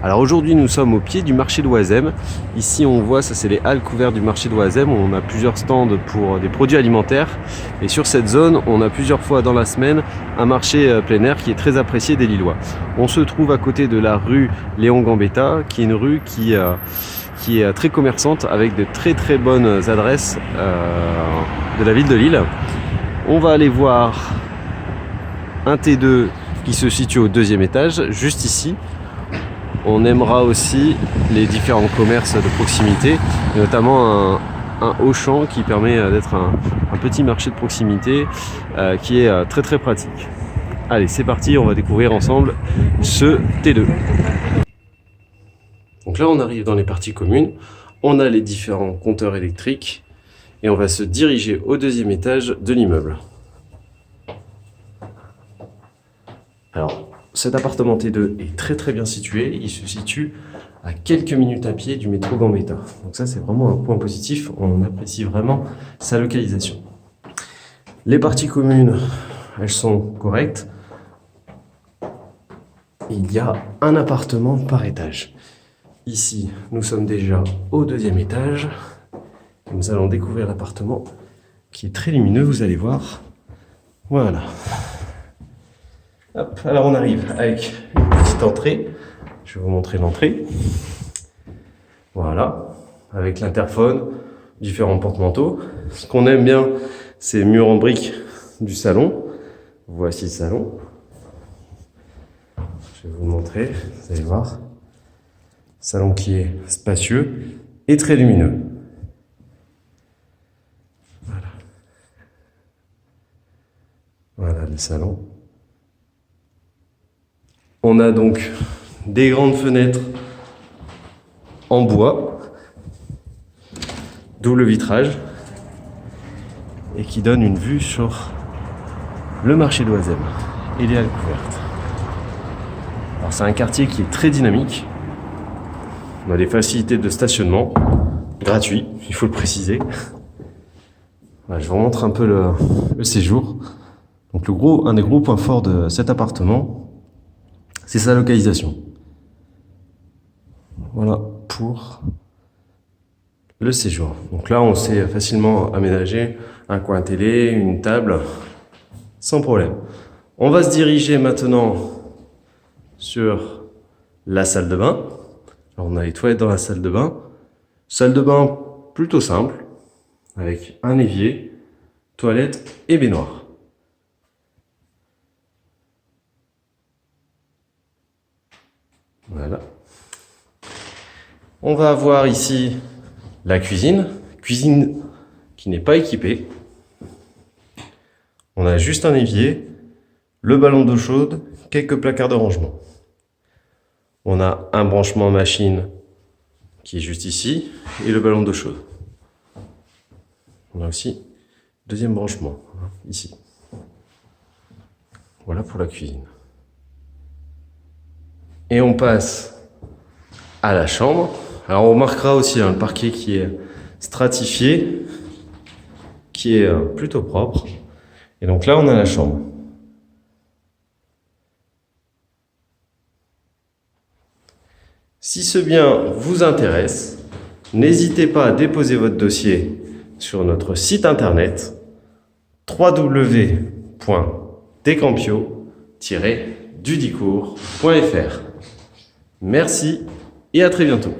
Alors aujourd'hui nous sommes au pied du marché d'Oisem. Ici on voit, ça c'est les halles couvertes du marché d'Oisem. On a plusieurs stands pour des produits alimentaires. Et sur cette zone, on a plusieurs fois dans la semaine un marché plein air qui est très apprécié des Lillois. On se trouve à côté de la rue Léon Gambetta, qui est une rue qui est très commerçante avec de très bonnes adresses de la ville de Lille. On va aller voir un T2 qui se situe au deuxième étage, juste ici. On aimera aussi les différents commerces de proximité, et notamment un Auchan qui permet d'être un petit marché de proximité qui est très pratique. Allez, c'est parti, on va découvrir ensemble ce T2. Donc là, on arrive dans les parties communes, on a les différents compteurs électriques et on va se diriger au deuxième étage de l'immeuble. Alors, cet appartement T2 est très bien situé, il se situe à quelques minutes à pied du métro Gambetta. Donc ça c'est vraiment un point positif, on apprécie vraiment sa localisation. Les parties communes, elles sont correctes. Il y a un appartement par étage. Ici, nous sommes déjà au deuxième étage. Et nous allons découvrir l'appartement qui est très lumineux, vous allez voir. Voilà. Hop, alors on arrive avec une petite entrée. Je vais vous montrer l'entrée. Voilà, avec l'interphone, différents porte-manteaux. Ce qu'on aime bien, c'est les murs en briques du salon. Voici le salon. Je vais vous le montrer, vous allez voir. Salon qui est spacieux et très lumineux. Voilà. Voilà le salon. On a donc des grandes fenêtres en bois, double vitrage, et qui donnent une vue sur le marché d'Oisem et les halles couvertes. Alors c'est un quartier qui est très dynamique. On a des facilités de stationnement, gratuits, il faut le préciser. Voilà, je vous montre un peu le séjour. Donc un des gros points forts de cet appartement, c'est sa localisation. Voilà pour le séjour. Donc là, on sait facilement aménager un coin télé, une table, sans problème. On va se diriger maintenant sur la salle de bain. Alors on a les toilettes dans la salle de bain. Salle de bain plutôt simple, avec un évier, toilette et baignoire. Voilà. On va avoir ici la cuisine qui n'est pas équipée. On a juste un évier, le ballon d'eau chaude, quelques placards de rangement. On a un branchement machine qui est juste ici et le ballon d'eau chaude. On a aussi deuxième branchement ici. Voilà pour la cuisine. Et on passe à la chambre. Alors on remarquera aussi le parquet qui est stratifié, qui est plutôt propre. Et donc là on a la chambre. Si ce bien vous intéresse, n'hésitez pas à déposer votre dossier sur notre site internet www.decampio-dudicourt.fr. Merci et à très bientôt.